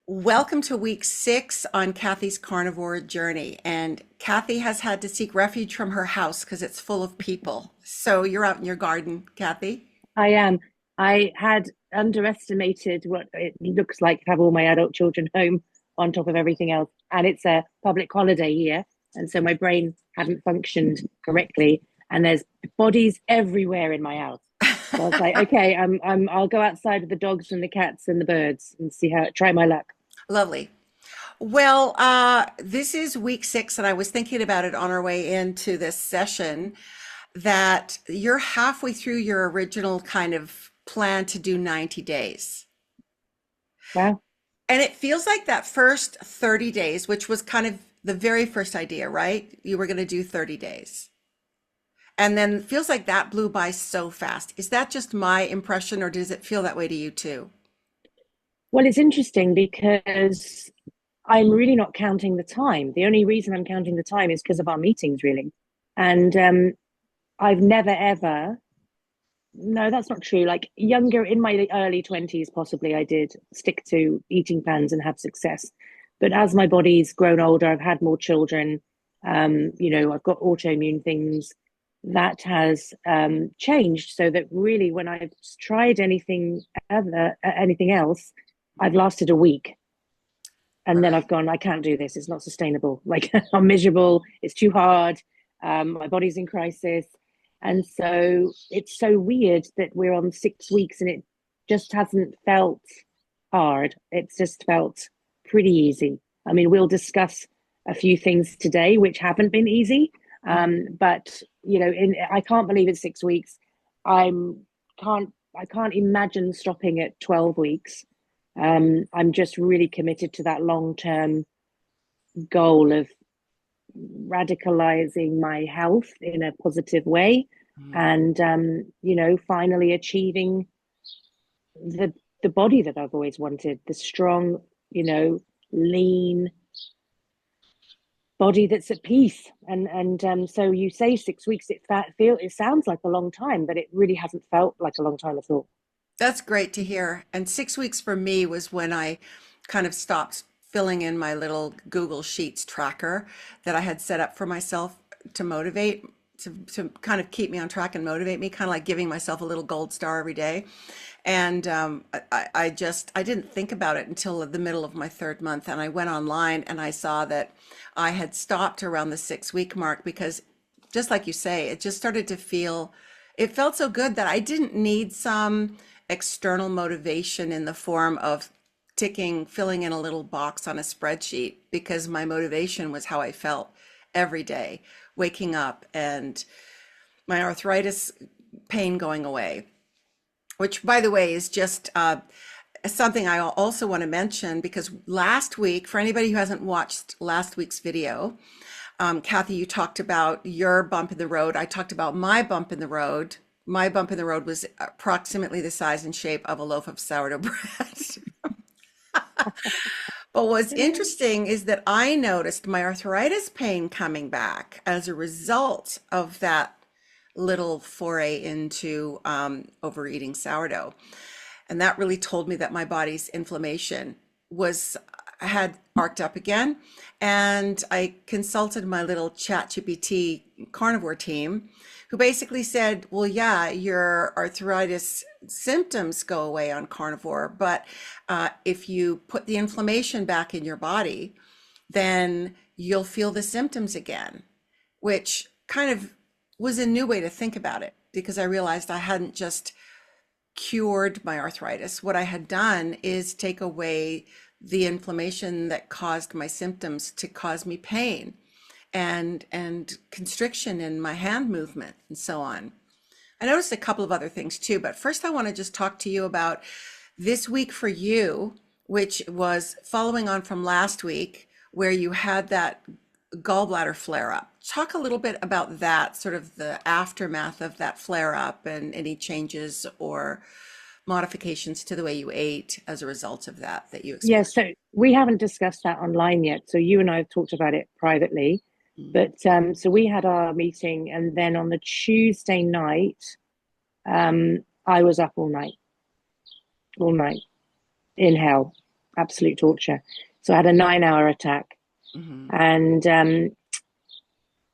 Welcome to week 6 on Cathy's carnivore journey. And Cathy has had to seek refuge from her house because it's full of people. So you're out in your garden, Cathy. I am. I had underestimated what it looks like to have all my adult children home on top of everything else. And it's a public holiday here. And so my brain hadn't functioned correctly. And there's bodies everywhere in my house. So I was like, okay, I'll go outside with the dogs and the cats and the birds and try my luck. Lovely. Well, this is week 6, and I was thinking about it on our way into this session that you're halfway through your original kind of plan to do 90 days. Wow. And it feels like that first 30 days, which was kind of the very first idea, right? You were going to do 30 days. And then it feels like that blew by so fast. Is that just my impression, or does it feel that way to you too? Well, it's interesting because I'm really not counting the time. The only reason I'm counting the time is because of our meetings, really. And I've never ever, no, that's not true. Like younger in my early 20s, possibly I did stick to eating plans and have success. But as my body's grown older, I've had more children, I've got autoimmune things that has changed so that really when I've tried anything else, I've lasted a week and then Right. I've gone, I can't do this. It's not sustainable. Like I'm miserable. It's too hard. My body's in crisis. And so it's so weird that we're on 6 weeks and it just hasn't felt hard. It's just felt pretty easy. I mean, we'll discuss a few things today which haven't been easy. But I can't believe it's 6 weeks. I'm I can't imagine stopping at 12 weeks. I'm just really committed to that long term goal of radicalizing my health in a positive way Mhm. and finally achieving the the body that I've always wanted, the strong, lean body that's at peace. And so you say 6 weeks, it sounds like a long time, but it really hasn't felt like a long time at all. That's great to hear. And 6 weeks for me was when I kind of stopped filling in my little Google Sheets tracker that I had set up for myself to motivate, to kind of keep me on track and motivate me, kind of like giving myself a little gold star every day. And I didn't think about it until the middle of my third month. And I went online and I saw that I had stopped around the 6 week mark because just like you say, it just started to feel, it felt so good that I didn't need some external motivation in the form of filling in a little box on a spreadsheet because my motivation was how I felt every day, waking up and my arthritis pain going away, which, by the way, is just something I also want to mention because last week, for anybody who hasn't watched last week's video, Cathy, you talked about your bump in the road. I talked about my bump in the road. My bump in the road was approximately the size and shape of a loaf of sourdough bread. But what's interesting is that I noticed my arthritis pain coming back as a result of that little foray into overeating sourdough. And that really told me that my body's inflammation was had arced up again. And I consulted my little ChatGPT carnivore team, who basically said, well, yeah, your arthritis symptoms go away on carnivore, but if you put the inflammation back in your body, then you'll feel the symptoms again, which kind of was a new way to think about it because I realized I hadn't just cured my arthritis. What I had done is take away the inflammation that caused my symptoms to cause me pain and constriction in my hand movement and so on. I noticed a couple of other things too, but first I want to just talk to you about this week for you, which was following on from last week where you had that gallbladder flare up. Talk a little bit about that, sort of the aftermath of that flare up and any changes or modifications to the way you ate as a result of that you Yeah, experienced. so we haven't discussed that online yet. So you and I have talked about it privately. Mm. But so we had our meeting, and then on the Tuesday night, I was up all night in hell. absolute torture. So I had a 9 hour attack. Hmm. And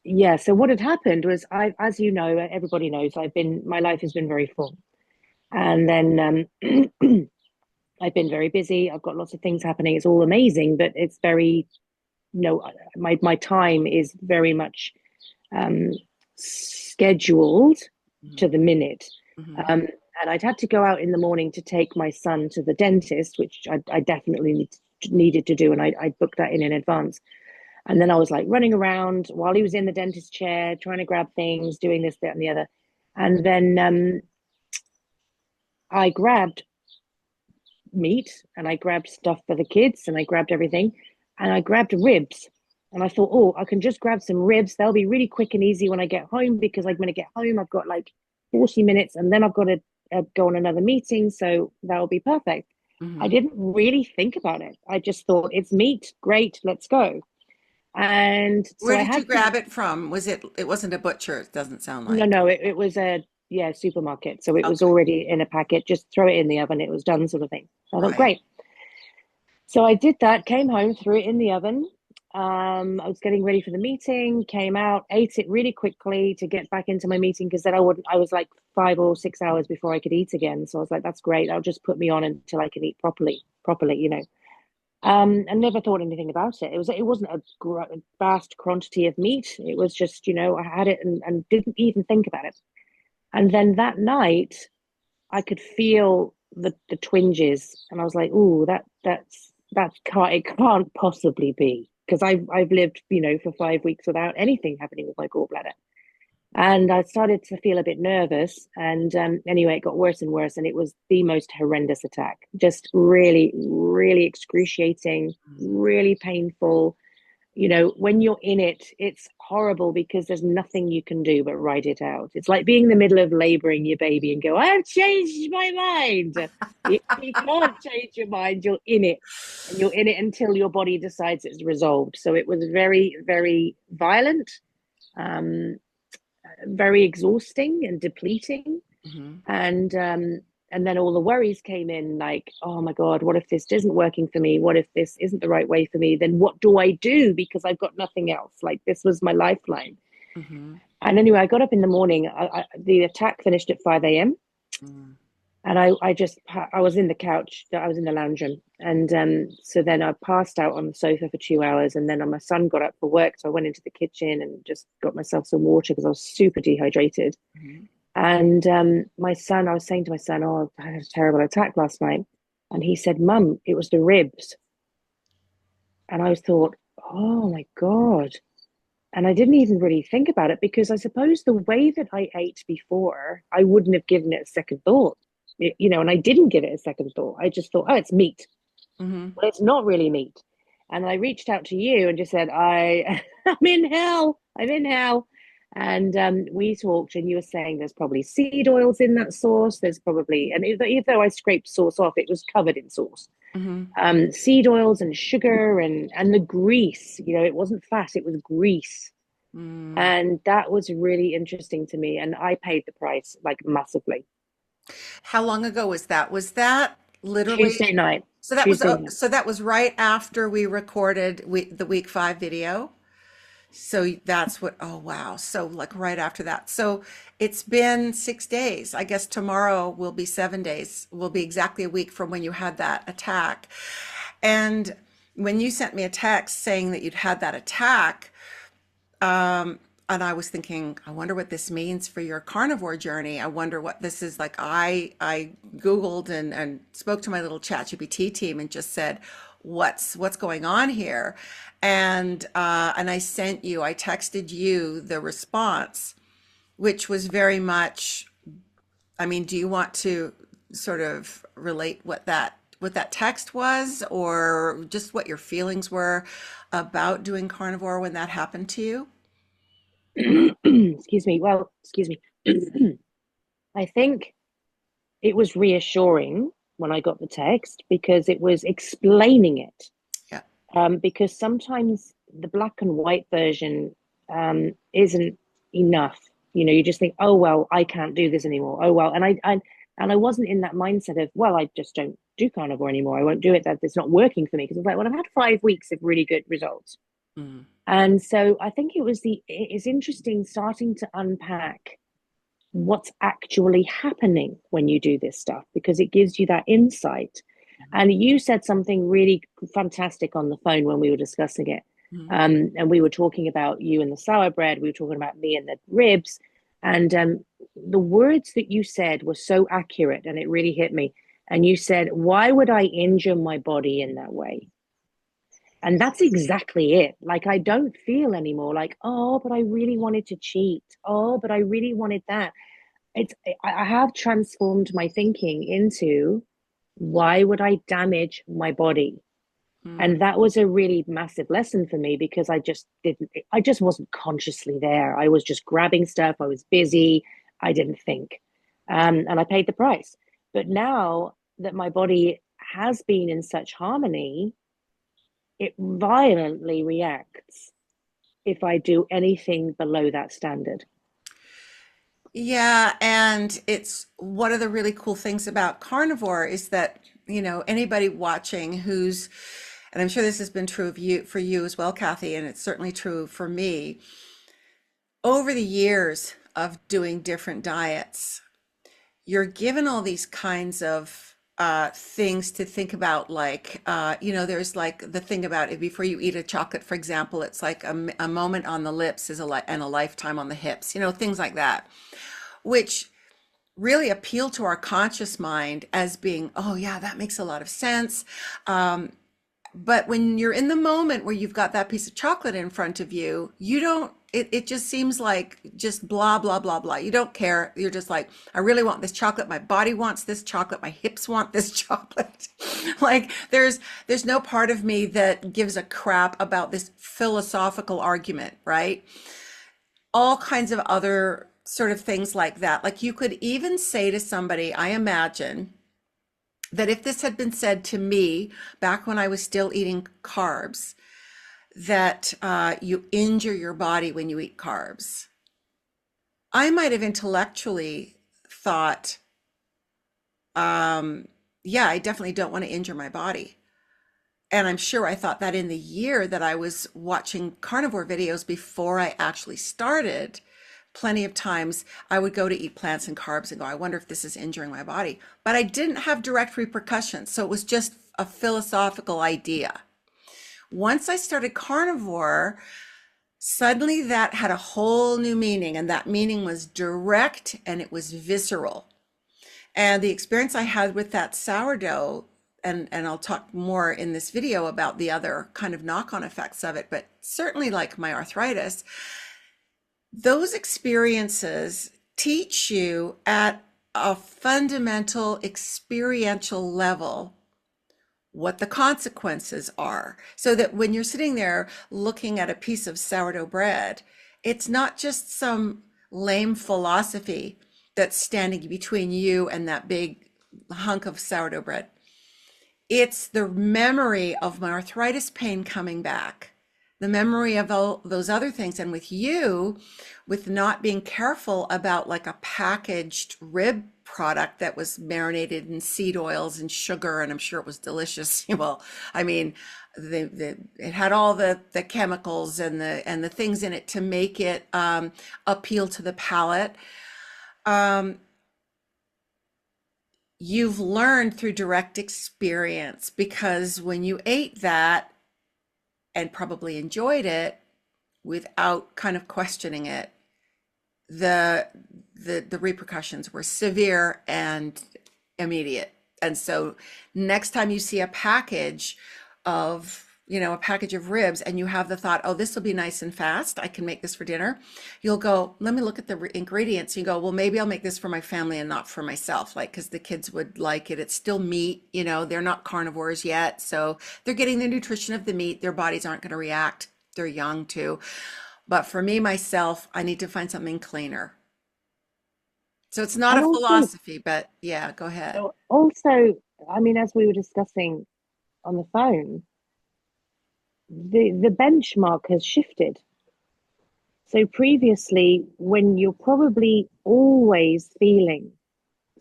yeah, so what had happened was as you know, everybody knows, my life has been very full. And then I've been very busy. I've got lots of things happening. It's all amazing, but it's very, my time is very much um, scheduled to Hmm. the minute. Hmm. Um, and I'd had to go out in the morning to take my son to the dentist, which I definitely needed to do. And I booked that in advance. And then I was like running around while he was in the dentist chair, trying to grab things, doing this, that, and the other. And then I grabbed meat and I grabbed stuff for the kids and I grabbed everything and I grabbed ribs. And I thought, oh, I can just grab some ribs. They'll be really quick and easy when I get home because I'm going to get home. I've got like 40 minutes and then I've got to go on another meeting. So that'll be perfect. I Hmm. didn't really think about it. I just thought it's meat. Great. Let's go. And so Where I did you had to, grab it from? It wasn't a butcher, it doesn't sound no, like. no, it was a, yeah, supermarket. So it was Okay. already in a packet. Just throw it in the oven. It was done, sort of thing. So I thought, Right. great. So I did that, came home, threw it in the oven. I was getting ready for the meeting, came out, ate it really quickly to get back into my meeting because then I was like 5 or 6 hours before I could eat again. So I was like, that's great. That'll just put me on until I can eat properly. I never thought anything about it. It wasn't a vast quantity of meat. It was just, I had it and didn't even think about it. And then that night, I could feel the twinges, and I was like, "Oh, that can't it can't possibly be," because I've lived, for 5 weeks without anything happening with my gallbladder, and I started to feel a bit nervous. And anyway, it got worse and worse, and it was the most horrendous attack, just really, really excruciating, really painful. When you're in it, it's horrible because there's nothing you can do but ride it out. It's like being in the middle of laboring your baby and go, I've changed my mind. You can't change your mind. You're in it. And you're in it until your body decides it's resolved. So it was very, very violent, um, very exhausting and depleting. Hmm. And and then all the worries came in, like, oh my God, what if this isn't working for me? What if this isn't the right way for me? Then what do I do? Because I've got nothing else. Like, this was my lifeline. Hmm. And anyway, I got up in the morning. The attack finished at 5 a.m. Hmm. And I was in the couch, I was in the lounge room. And so then I passed out on the sofa for 2 hours. And then my son got up for work. So I went into the kitchen and just got myself some water because I was super dehydrated. Hmm. And I was saying to my son, oh, I had a terrible attack last night. And he said, Mum, it was the ribs. And I thought, oh my God. And I didn't even really think about it because I suppose the way that I ate before, I wouldn't have given it a second thought. And I didn't give it a second thought. I just thought, oh, it's meat. Hmm. Well, it's not really meat. And I reached out to you and just said, I'm in hell. I'm in hell. And we talked, and you were saying there's probably seed oils in that sauce. There's probably, and even though I scraped sauce off, it was covered in sauce. Hmm. Seed oils and sugar and the grease. It wasn't fat; it was grease, Mm. and that was really interesting to me. And I paid the price like massively. How long ago was that? Was that literally Tuesday night, so that was Tuesday night. so that was right after we recorded the week 5 video? So that's what, oh wow. So like right after that. So it's been 6 days. I guess tomorrow will be 7 days. Will be exactly a week from when you had that attack. And when you sent me a text saying that you'd had that attack, and I was thinking, I wonder what this means for your carnivore journey. I wonder what this is like. I Googled and spoke to my little ChatGPT team and just said, what's going on here? And I texted you the response, which was very much, I mean, do you want to sort of relate what that text was, or just what your feelings were about doing carnivore when that happened to you? Excuse me. Well, excuse me. I think it was reassuring when I got the text because it was explaining it. Yeah. Because sometimes the black and white version isn't enough. You just think, oh well, I can't do this anymore. Oh well, and I wasn't in that mindset of, well, I just don't do carnivore anymore. I won't do it. That it's not working for me. Because I was like, well, I've had 5 weeks of really good results. Mm. And so I think it's interesting starting to unpack what's actually happening when you do this stuff, because it gives you that insight. And you said something really fantastic on the phone when we were discussing it. Mm. And we were talking about you and the sour bread. We were talking about me and the ribs. And the words that you said were so accurate, and it really hit me. And you said, why would I injure my body in that way? And that's exactly it. Like, I don't feel anymore like, oh, but I really wanted to cheat. Oh, but I really wanted that. It's, I have transformed my thinking into, why would I damage my body? Mm. And that was a really massive lesson for me, because I just wasn't consciously there. I was just grabbing stuff. I was busy. I didn't think. And I paid the price. But now that my body has been in such harmony, it violently reacts if I do anything below that standard. Yeah, and it's one of the really cool things about carnivore is that, anybody watching who's, and I'm sure this has been true of you for you as well, Kathy, and it's certainly true for me, over the years of doing different diets, you're given all these kinds of things to think about, like, there's like the thing about it before you eat a chocolate, for example, it's like a moment on the lips is and a lifetime on the hips, things like that, which really appeal to our conscious mind as being, oh yeah, that makes a lot of sense. But when you're in the moment where you've got that piece of chocolate in front of you, you don't, it just seems like just blah, blah, blah, blah. You don't care. You're just like, I really want this chocolate. My body wants this chocolate. My hips want this chocolate. Like there's no part of me that gives a crap about this philosophical argument, right? All kinds of other sort of things like that. Like you could even say to somebody, I imagine, that if this had been said to me back when I was still eating carbs, that you injure your body when you eat carbs, I might have intellectually thought, yeah, I definitely don't want to injure my body. And I'm sure I thought that in the year that I was watching carnivore videos before I actually started, plenty of times I would go to eat plants and carbs and go, I wonder if this is injuring my body. But I didn't have direct repercussions. So it was just a philosophical idea. Once I started carnivore, suddenly that had a whole new meaning. And that meaning was direct and it was visceral. And the experience I had with that sourdough, and I'll talk more in this video about the other kind of knock-on effects of it, but certainly like my arthritis, those experiences teach you at a fundamental experiential level what the consequences are. So that when you're sitting there looking at a piece of sourdough bread, it's not just some lame philosophy that's standing between you and that big hunk of sourdough bread. It's the memory of my arthritis pain coming back, the memory of all those other things. And with you, with not being careful about like a packaged rib product that was marinated in seed oils and sugar, and I'm sure it was delicious. Well, I mean, it had all the chemicals and the things in it to make it appeal to the palate. Um, you've learned through direct experience, because when you ate that and probably enjoyed it without kind of questioning it, the the repercussions were severe and immediate. And so next time you see a package of, a package of ribs and you have the thought, oh, this will be nice and fast, I can make this for dinner, you'll go, let me look at the ingredients. You go, well, maybe I'll make this for my family and not for myself, like, because the kids would like it. It's still meat, they're not carnivores yet, so they're getting the nutrition of the meat. Their bodies aren't going to react. They're young too. But for me, myself, I need to find something cleaner. So it's not a And also, philosophy, but yeah, go ahead. also, I mean, as we were discussing on the phone, the benchmark has shifted. So previously, when you're probably always feeling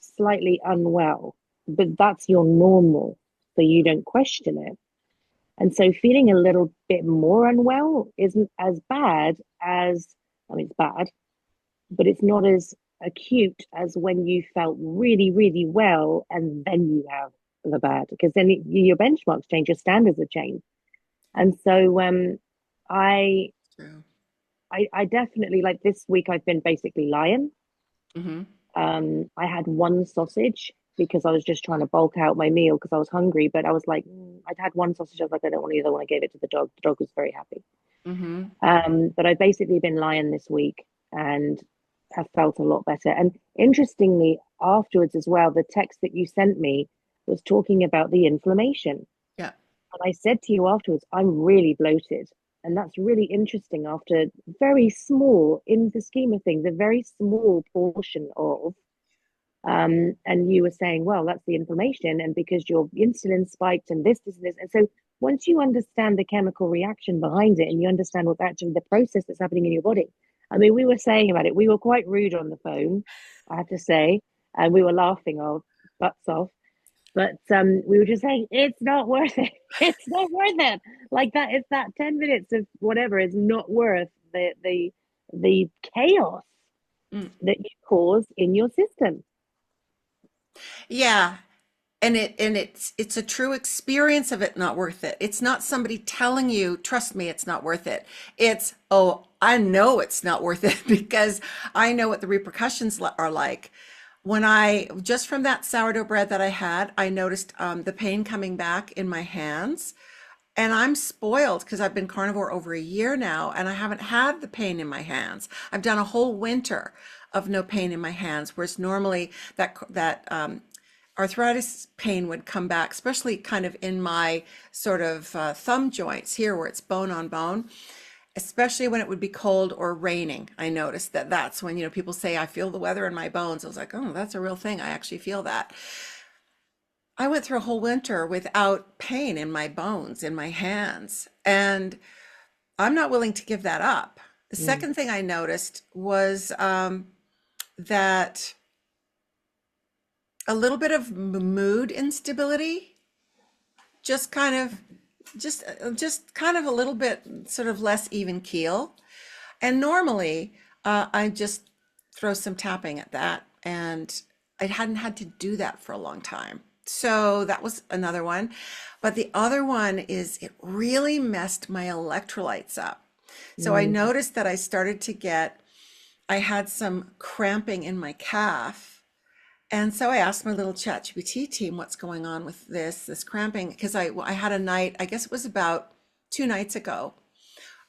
slightly unwell, but that's your normal, so you don't question it. And so feeling a little bit more unwell isn't as bad as, I mean, it's bad, but it's not as acute as when you felt really, really well and then you have the bad, because then your benchmarks change, your standards have changed. And so I, True. I definitely, like, this week I've been basically lying. Mm-hmm. I had one sausage because I was just trying to bulk out my meal because I was hungry. But I was like, I'd had one sausage. I was like, I don't want either one. I gave it to the dog. The dog was very happy. Mm-hmm. But I've basically been lying this week and have felt a lot better. And interestingly, afterwards as well, the text that you sent me was talking about the inflammation. Yeah. And I said to you afterwards, I'm really bloated. And that's really interesting after very small, in the scheme of things, a very small portion of. And you were saying, well, that's the inflammation. And because your insulin spiked and this, and this. And so once you understand the chemical reaction behind it and you understand what's actually the process that's happening in your body. I mean, we were saying about it, we were quite rude on the phone, I have to say, and we were laughing our butts off. But we were just saying it's not worth it. It's not worth it. Like that, it's that 10 minutes of whatever is not worth the chaos Mm. that you cause in your system. Yeah. And it's a true experience of it not worth it. It's not somebody telling you, trust me, it's not worth it. It's, oh, I know it's not worth it because I know what the repercussions are like. When I, just from that sourdough bread that I had, I noticed the pain coming back in my hands. And I'm spoiled because I've been carnivore over a year now and I haven't had the pain in my hands. I've done a whole winter of no pain in my hands, whereas normally that arthritis pain would come back, especially kind of in my sort of thumb joints here where it's bone on bone, especially when it would be cold or raining. I noticed that that's when, people say, I feel the weather in my bones. I was like, oh, that's a real thing. I actually feel that. I went through a whole winter without pain in my bones, in my hands, and I'm not willing to give that up. The Mm, second thing I noticed was that a little bit of mood instability, just kind of, just kind of a little bit sort of less even keel. And normally, I just throw some tapping at that, and I hadn't had to do that for a long time. So that was another one. But the other one is it really messed my electrolytes up. So I mm, noticed that I had some cramping in my calf. And so I asked my little ChatGPT team what's going on with this cramping, because I had a night, I guess it was about 2 nights ago.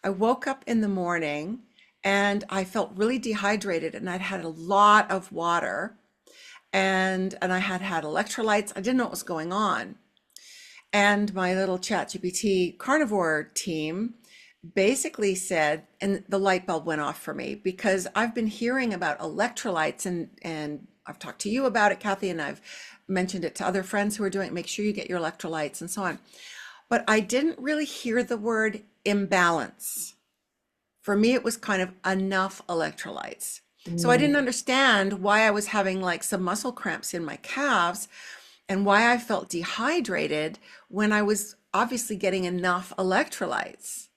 I woke up in the morning and I felt really dehydrated and I'd had a lot of water and I had had electrolytes. I didn't know what was going on. And my little ChatGPT carnivore team basically said, and the light bulb went off for me because I've been hearing about electrolytes and I've talked to you about it, Cathy, and I've mentioned it to other friends who are doing it. Make sure you get your electrolytes and so on. But I didn't really hear the word imbalance. For me, it was kind of enough electrolytes. So I didn't mm. understand why I was having like some muscle cramps in my calves and why I felt dehydrated when I was obviously getting enough electrolytes.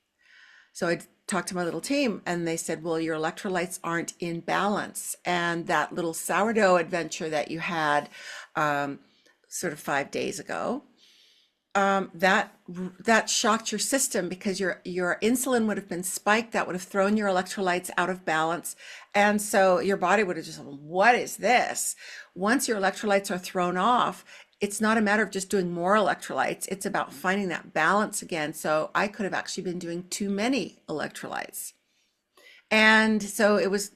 So I talked to my little team and they said, well, your electrolytes aren't in balance. And that little sourdough adventure that you had um, sort of 5 days ago, that that shocked your system because your insulin would have been spiked. That would have thrown your electrolytes out of balance, and so your body would have just, what is this? Once your electrolytes are thrown off, it's not a matter of just doing more electrolytes. It's about finding that balance again. So I could have actually been doing too many electrolytes, and so it was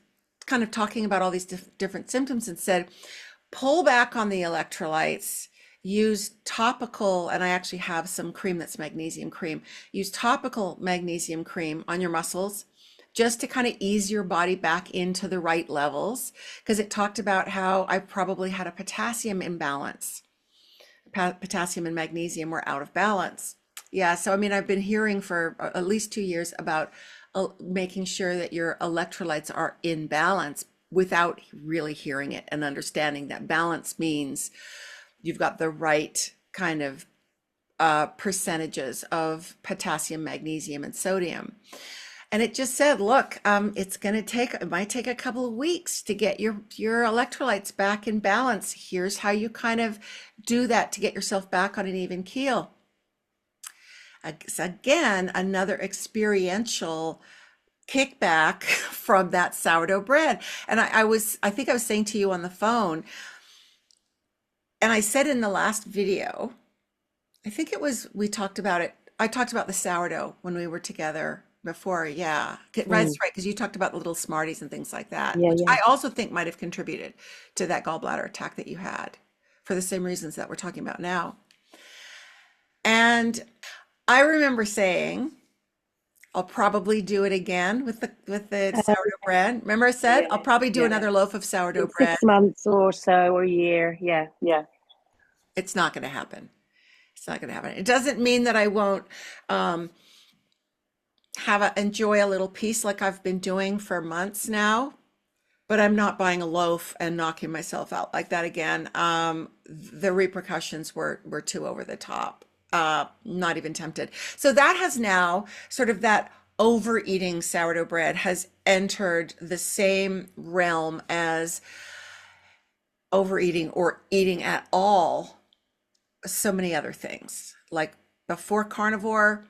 kind of talking about all these different symptoms and said, pull back on the electrolytes, use topical, and I actually have some cream that's magnesium cream. Use topical magnesium cream on your muscles just to kind of ease your body back into the right levels. Because it talked about how I probably had a potassium imbalance. Potassium and magnesium were out of balance. Yeah, so I mean, I've been hearing for at least 2 years about making sure that your electrolytes are in balance without really hearing it and understanding that balance means you've got the right kind of percentages of potassium, magnesium, and sodium. And it just said, look, it might take a couple of weeks to get your electrolytes back in balance. Here's how you kind of do that to get yourself back on an even keel. Again, another experiential kickback from that sourdough bread. And I think I was saying to you on the phone, and I said in the last video, I think it was, we talked about it. I talked about the sourdough when we were together before. Yeah. That's Mm. right. Because you talked about the little Smarties and things like that, Yeah, which yeah. I also think might have contributed to that gallbladder attack that you had for the same reasons that we're talking about now. And I remember saying, I'll probably do it again with the Uh, sourdough bread. Remember I said, yeah, I'll probably do yeah. another loaf of sourdough In bread. 6 months or so, or a year. Yeah, yeah. It's not going to happen. It's not going to happen. It doesn't mean that I won't um, enjoy a little piece like I've been doing for months now, but I'm not buying a loaf and knocking myself out like that again. The repercussions were too over the top. Not even tempted. So that has now sort of that overeating sourdough bread has entered the same realm as overeating or eating at all so many other things. Like before carnivore,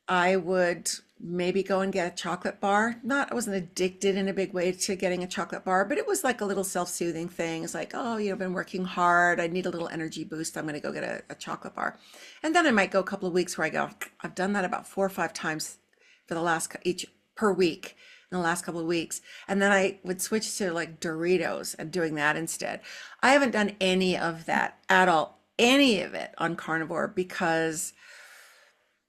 I would maybe go and get a chocolate bar. Not, I wasn't addicted in a big way to getting a chocolate bar, but it was like a little self-soothing thing. It's like, oh, I've been working hard. I need a little energy boost. I'm going to go get a chocolate bar. And then I might go a couple of weeks where I go, I've done that about 4 or 5 times for the last each per week in the last couple of weeks. And then I would switch to like Doritos and doing that instead. I haven't done any of that at all, any of it on carnivore because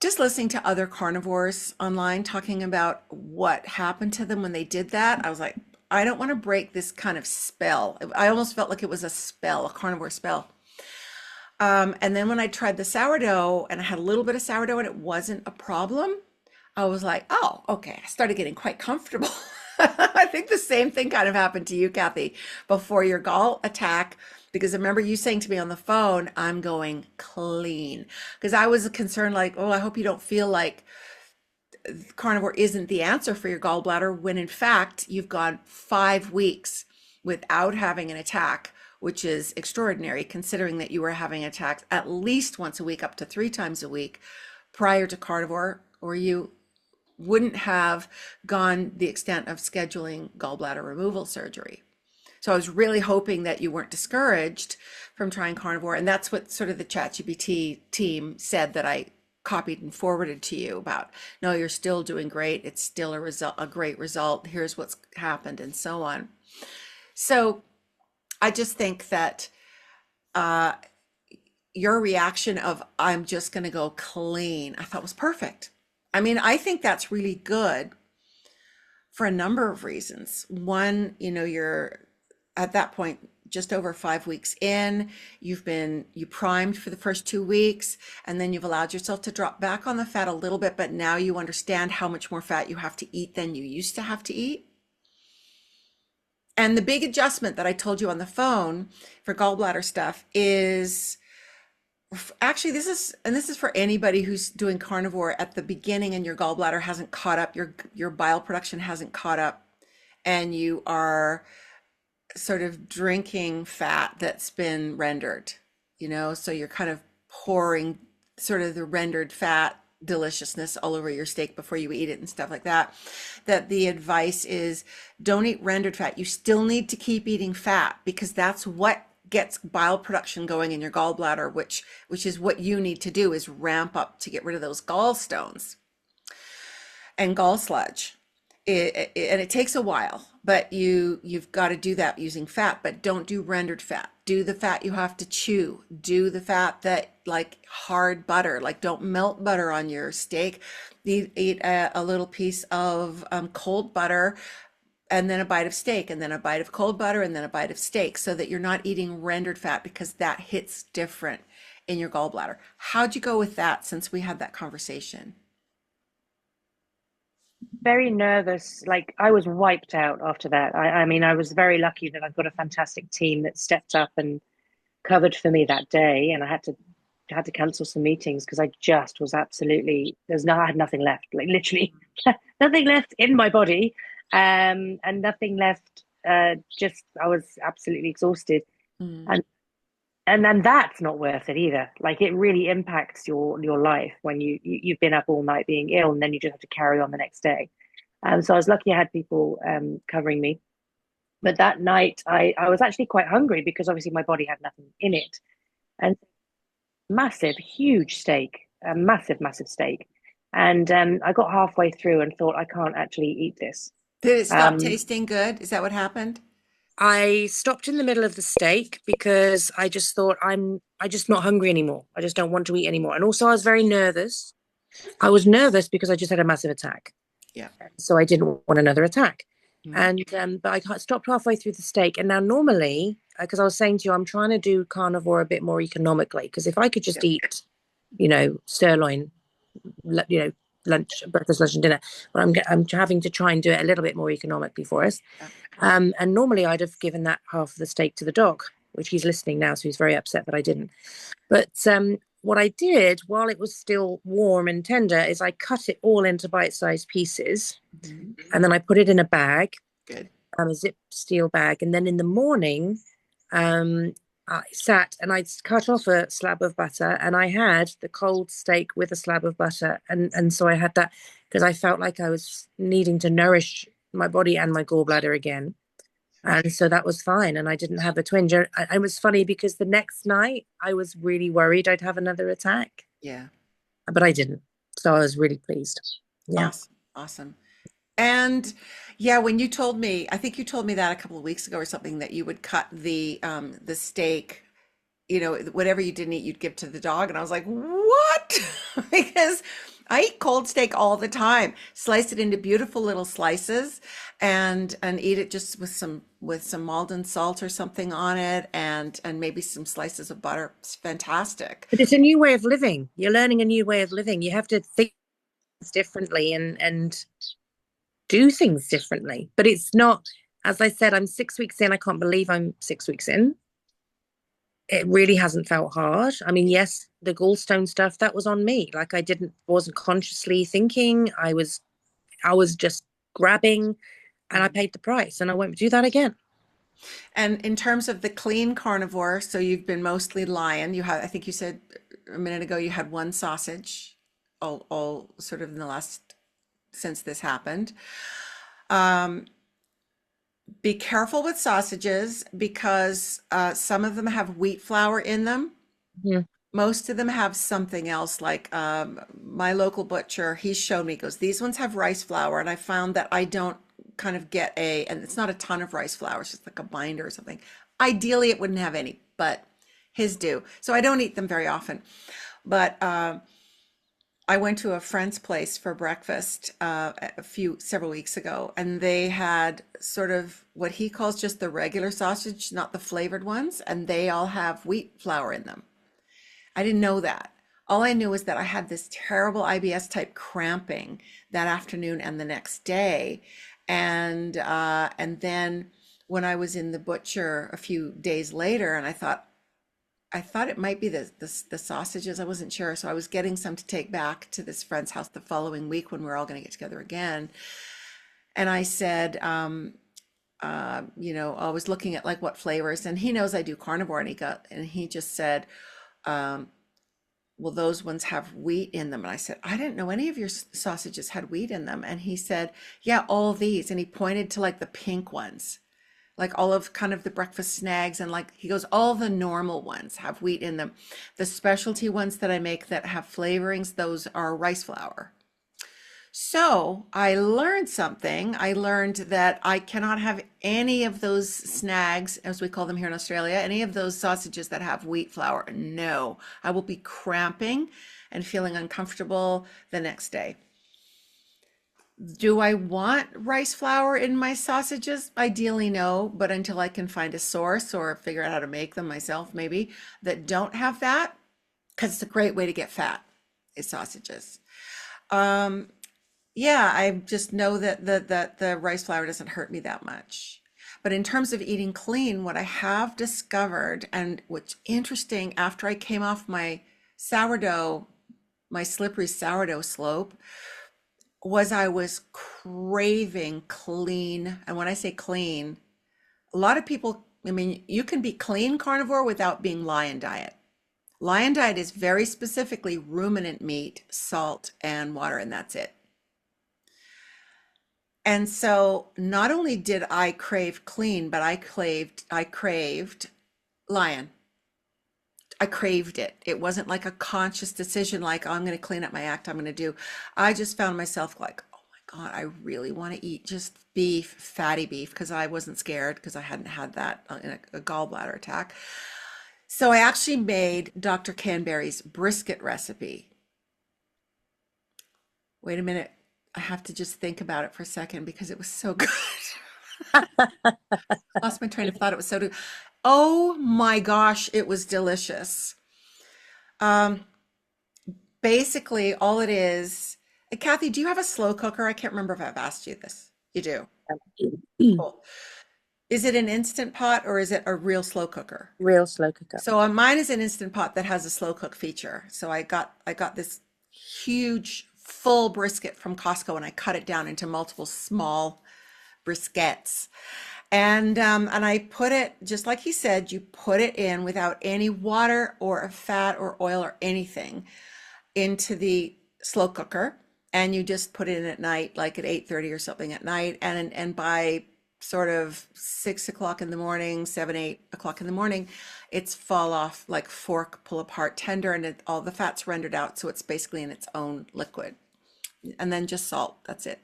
just listening to other carnivores online talking about what happened to them when they did that, I was like, I don't want to break this kind of spell. I almost felt like it was a spell, a carnivore spell. And then when I tried the sourdough and I had a little bit of sourdough and it wasn't a problem, I was like, oh, okay. I started getting quite comfortable. I think the same thing kind of happened to you, Kathy, before your gall attack. Because I remember you saying to me on the phone, I'm going clean. Because I was concerned, like, oh, I hope you don't feel like carnivore isn't the answer for your gallbladder, when in fact, you've gone 5 weeks without having an attack, which is extraordinary considering that you were having attacks at least once a week, up to 3 times a week prior to carnivore, or you wouldn't have gone the extent of scheduling gallbladder removal surgery. So I was really hoping that you weren't discouraged from trying carnivore. And that's what sort of the ChatGPT team said that I copied and forwarded to you about. No, you're still doing great. It's still a great result. Here's what's happened and so on. So I just think that uh, your reaction of I'm just going to go clean, I thought was perfect. I mean, I think that's really good for a number of reasons. One, you're at that point just over 5 weeks in, you primed for the first 2 weeks, and then you've allowed yourself to drop back on the fat a little bit, but now you understand how much more fat you have to eat than you used to have to eat. And the big adjustment that I told you on the phone for gallbladder stuff is actually this is for anybody who's doing carnivore at the beginning and your gallbladder hasn't caught up, your bile production hasn't caught up, and you are sort of drinking fat that's been rendered, so you're kind of pouring sort of the rendered fat deliciousness all over your steak before you eat it and stuff like that. That the advice is don't eat rendered fat. You still need to keep eating fat because that's what gets bile production going in your gallbladder, which is what you need to do is ramp up to get rid of those gallstones and gall sludge. And it takes a while, but you've got to do that using fat, but don't do rendered fat. Do the fat you have to chew. Do the fat that like hard butter, like don't melt butter on your steak. Eat a little piece of cold butter and then a bite of steak and then a bite of cold butter and then a bite of steak so that you're not eating rendered fat because that hits different in your gallbladder. How'd you go with that since we had that conversation? Very nervous. Like I was wiped out after that. I mean, I was very lucky that I've got a fantastic team that stepped up and covered for me that day, and I had to cancel some meetings because I just was absolutely I had nothing left, like literally nothing left in my body, and nothing left. Just I was absolutely exhausted, Mm. and and then that's not worth it either. Like it really impacts your life when you've been up all night being ill, and then you just have to carry on the next day. So I was lucky I had people covering me. But that night, I was actually quite hungry because obviously my body had nothing in it. And massive, huge steak, a massive, massive steak. And I got halfway through and thought, I can't actually eat this. Did it stop Um, tasting good? Is that what happened? I stopped in the middle of the steak because I just thought I just not hungry anymore. I just don't want to eat anymore. And also I was very nervous. I was nervous because I just had a massive attack. Yeah. So I didn't want another attack. Mm. And but I stopped halfway through the steak. And now normally, because I was saying to you, I'm trying to do carnivore a bit more economically. Because if I could just Yep. eat, sirloin, you know, lunch, breakfast, lunch, and dinner, but I'm having to try and do it a little bit more economically for us. Yeah. And normally I'd have given that half of the steak to the dog, which he's listening now, so he's very upset that I didn't. But what I did while it was still warm and tender is I cut it all into bite-sized pieces, Mhm. and then I put it in a bag, Good. a zip steel bag, and then in the morning, um, I sat and I cut off a slab of butter, and I had the cold steak with a slab of butter, and so I had that because I felt like I was needing to nourish my body and my gallbladder again. And so that was fine. And I didn't have a twinge. It was funny because the next night I was really worried I'd have another attack, Yeah. but I didn't. So I was really pleased. Yeah. Awesome. Awesome. And yeah, when you told me, I think you told me that a couple of weeks ago or something, that you would cut the steak, whatever you didn't eat, you'd give to the dog. And I was like, what? Because I eat cold steak all the time. Slice it into beautiful little slices and eat it just with some Maldon salt or something on it and maybe some slices of butter. It's fantastic. But it's a new way of living. You're learning a new way of living. You have to think differently and do things differently. But it's not, as I said, I'm 6 weeks in. I can't believe I'm 6 weeks in. It really hasn't felt hard. I mean, yes, the gallstone stuff, that was on me. Like wasn't consciously thinking. I was just grabbing and I Mhm. paid the price and I won't do that again. And in terms of the clean carnivore, so you've been mostly lion. I think you said a minute ago you had one sausage, all sort of in the last since this happened. Um, be careful with sausages because some of them have wheat flour in them. Mhm. Most of them have something else, like my local butcher, he showed me, he goes, these ones have rice flour. And I found that I don't kind of get and it's not a ton of rice flour, it's just like a binder or something. Ideally, it wouldn't have any, but his do. So I don't eat them very often. But I went to a friend's place for breakfast several weeks ago, and they had sort of what he calls just the regular sausage, not the flavored ones, and they all have wheat flour in them. I didn't know that. All I knew was that I had this terrible IBS type cramping that afternoon and the next day. And then when I was in the butcher a few days later, and I thought it might be the sausages. I wasn't sure. So I was getting some to take back to this friend's house the following week when we are all going to get together again. And I said, I was looking at like what flavors, and he knows I do carnivore, and he just said, um, well, those ones have wheat in them. And I said, I didn't know any of your sausages had wheat in them. And he said, yeah, all these. And he pointed to like the pink ones, like all of kind of the breakfast snags. And like he goes, all the normal ones have wheat in them. The specialty ones that I make that have flavorings, those are rice flour. So I learned something. I learned that I cannot have any of those snags, as we call them here in Australia, any of those sausages that have wheat flour. No, I will be cramping and feeling uncomfortable the next day. Do I want rice flour in my sausages? Ideally, no, but until I can find a source or figure out how to make them myself, maybe that don't have that, because it's a great way to get fat, is sausages. Um, yeah, I just know that the rice flour doesn't hurt me that much. But in terms of eating clean, what I have discovered, and what's interesting, after I came off my sourdough, my slippery sourdough slope, was I was craving clean. And when I say clean, a lot of people, I mean, you can be clean carnivore without being lion diet. Lion diet is very specifically ruminant meat, salt, and water, and that's it. And so not only did I crave clean, but I craved lion. I craved it. It wasn't like a conscious decision, like, oh, I'm going to clean up my act, I'm going to do. I just found myself like, oh my God, I really want to eat just beef, fatty beef, because I wasn't scared because I hadn't had that in a gallbladder attack. So I actually made Dr. Canberry's brisket recipe. Wait a minute. I have to just think about it for a second because it was so good. Lost my train of thought. It was so good. Oh my gosh, it was delicious. Um, Basically, all it is, Kathy, do you have a slow cooker? I can't remember if I've asked you this. You do. Cool. Is it an instant pot or is it a real slow cooker? Real slow cooker. So mine is an instant pot that has a slow cook feature. So I got this huge full brisket from Costco and I cut it down into multiple small briskets. And I put it, just like he said, you put it in without any water or fat or oil or anything into the slow cooker, and you just put it in at night, like at 8:30 or something at night, and by sort of 6 o'clock in the morning, 7, 8 o'clock in the morning, it's fall off like fork, pull apart, tender, and all the fat's rendered out, so it's basically in its own liquid. And then just salt. That's it.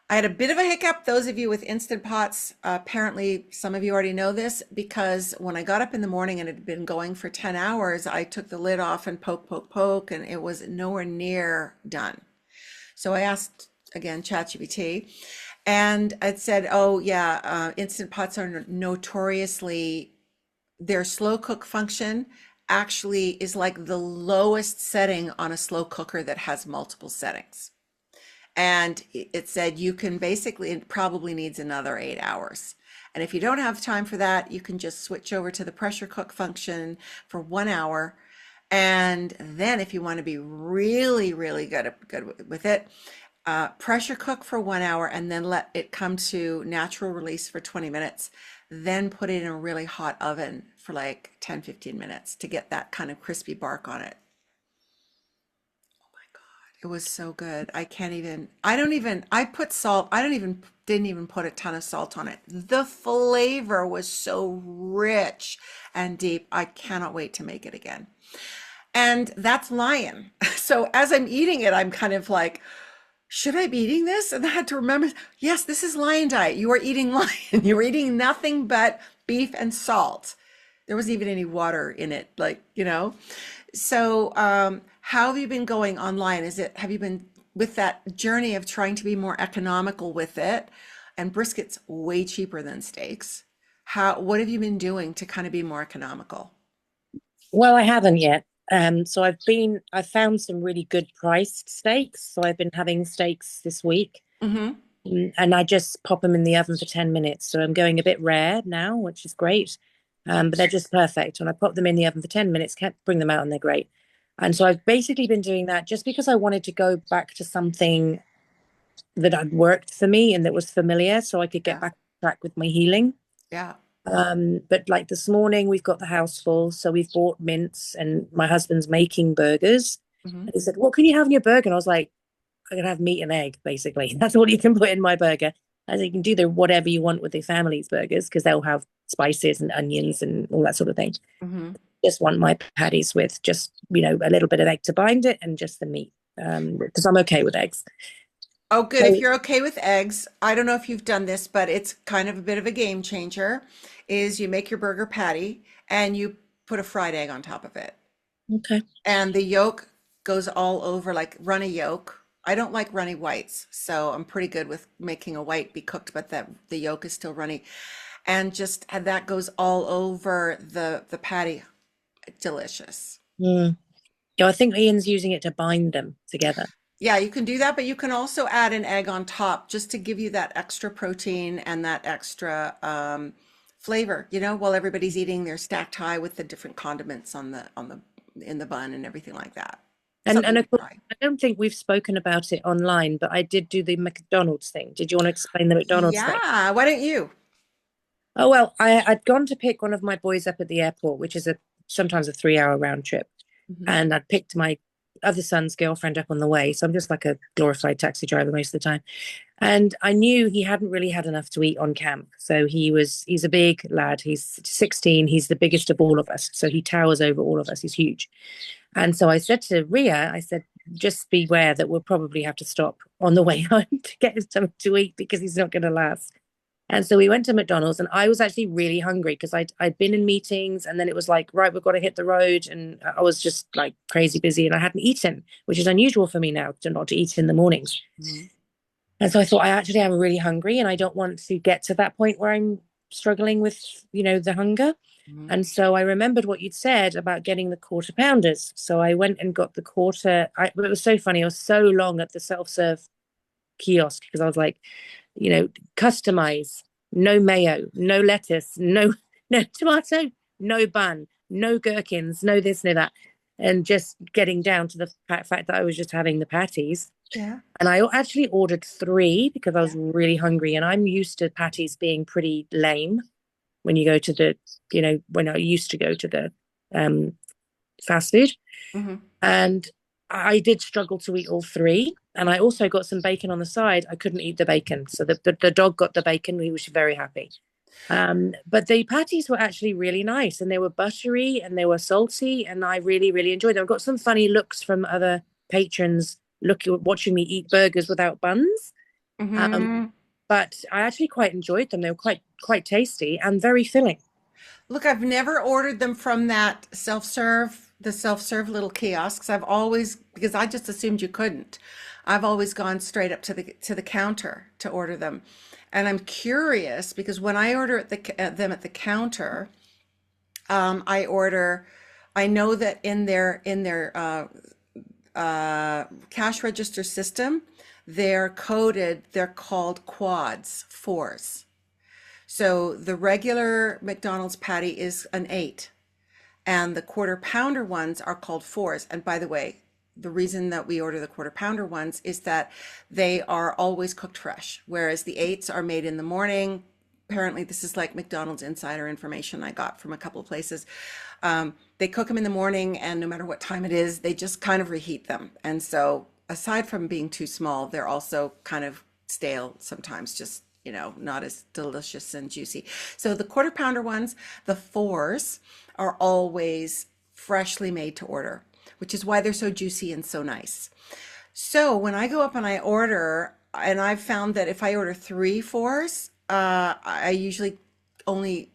I had a bit of a hiccup. Those of you with Instant Pots, apparently some of you already know this, because when I got up in the morning and it had been going for 10 hours, I took the lid off and poke, and it was nowhere near done. So I asked again, ChatGPT, and it said, oh yeah, Instant Pots are notoriously, their slow cook function actually is like the lowest setting on a slow cooker that has multiple settings. And it said you can basically, it probably needs another 8 hours. And if you don't have time for that, you can just switch over to the pressure cook function for 1 hour. And then if you want to be really, really good with it, pressure cook for 1 hour and then let it come to natural release for 20 minutes. Then put it in a really hot oven for like 10, 15 minutes to get that kind of crispy bark on it. It was so good. I put salt. Didn't even put a ton of salt on it. The flavor was so rich and deep. I cannot wait to make it again. And that's lion. So as I'm eating it, I'm kind of like, should I be eating this? And I had to remember, yes, this is lion diet. You are eating lion. You are eating nothing but beef and salt. There wasn't even any water in it, So, how have you been going online? Have you been with that journey of trying to be more economical with it? And brisket's way cheaper than steaks. What have you been doing to kind of be more economical? Well, I haven't yet. So I've found some really good priced steaks. So I've been having steaks this week. Mm-hmm. And I just pop them in the oven for 10 minutes. So I'm going a bit rare now, which is great. But they're just perfect. And I pop them in the oven for 10 minutes, can't bring them out, and they're great. And so I've basically been doing that just because I wanted to go back to something that had worked for me and that was familiar so I could get Yeah. back on track with my healing. Yeah. But like this morning, we've got the house full. So we've bought mince and my husband's making burgers. Mm-hmm. And he said, what can you have in your burger? And I was like, I can have meat and egg, basically. That's all you can put in my burger. And you can do whatever you want with the family's burgers because they'll have spices and onions and all that sort of thing. Mm-hmm. Just want my patties with just, a little bit of egg to bind it and just the meat because I'm okay with eggs. Oh, good. So, If you're okay with eggs, I don't know if you've done this, but it's kind of a bit of a game changer, is you make your burger patty and you put a fried egg on top of it. okay. And the yolk goes all over like runny yolk. I don't like runny whites, so I'm pretty good with making a white be cooked, but that the yolk is still runny. And just and that goes all over the patty. Delicious. Mm. Yeah, I think Ian's using it to bind them together. Yeah, you can do that, but you can also add an egg on top just to give you that extra protein and that extra flavor, while everybody's eating their stacked high with the different condiments on the in the bun and everything like that. And Something to of course, try. I don't think we've spoken about it online, but I did do the McDonald's thing. Did you want to explain the McDonald's thing? Yeah, why don't you? Oh well, I'd gone to pick one of my boys up at the airport, which is a sometimes a 3 hour round trip, Hmm. and I'd picked my other son's girlfriend up on the way. So I'm just like a glorified taxi driver most of the time. And I knew he hadn't really had enough to eat on camp. So he's a big lad. He's 16. He's the biggest of all of us. So he towers over all of us. He's huge. And so I said to Ria, I said, just beware that we'll probably have to stop on the way home to get him something to eat because he's not going to last. And so we went to McDonald's, and I was actually really hungry because I'd been in meetings, and then it was like, right, we've got to hit the road. And I was just like crazy busy, and I hadn't eaten, which is unusual for me now to not to eat in the mornings. Hmm. And so I thought, I actually am really hungry, and I don't want to get to that point where I'm struggling with, the hunger. Hmm. And so I remembered what you'd said about getting the quarter pounders. So I went and got the quarter. It was so funny. I was so long at the self-serve kiosk because I was like, customize, no mayo, no lettuce, no no tomato, no bun, no gherkins, no this, no that, and just getting down to the fact that I was just having the patties. Yeah. And I actually ordered three because I was really hungry, and I'm used to patties being pretty lame when you go to when I used to go to the um, fast food. Hmm. And I did struggle to eat all three. And I also got some bacon on the side. I couldn't eat the bacon. So the dog got the bacon. He was very happy. But the patties were actually really nice, and they were buttery and they were salty. And I really, really enjoyed them. I got some funny looks from other patrons watching me eat burgers without buns. Um, Hmm. but I actually quite enjoyed them. They were quite tasty and very filling. Look, I've never ordered them from the self-serve little kiosks. I've always, because I just assumed you couldn't. I've always gone straight up to the counter to order them. And I'm curious because when I order them at the counter, I order, I know that in their cash register system, they're called quads, fours. So the regular McDonald's patty is an 8, and the quarter pounder ones are called fours. And by the way, the reason that we order the quarter pounder ones is that they are always cooked fresh, whereas the eights are made in the morning. Apparently, this is like McDonald's insider information I got from a couple of places. They cook them in the morning, and no matter what time it is, they just kind of reheat them. And so, aside from being too small, they're also kind of stale sometimes, just, not as delicious and juicy. So, the quarter pounder ones, the fours, are always freshly made to order, which is why they're so juicy and so nice. So when I go up and I order, and I've found that if I order three fours, I usually only,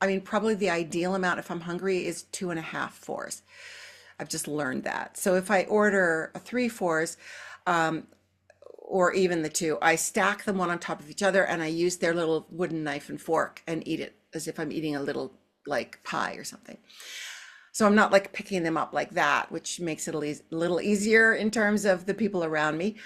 I mean, probably the ideal amount if I'm hungry is two and a half fours. I've just learned that. So if I order a three fours, um, or even the two, I stack them one on top of each other and I use their little wooden knife and fork and eat it as if I'm eating a little like pie or something. So I'm not like picking them up like that, which makes it a little easier in terms of the people around me.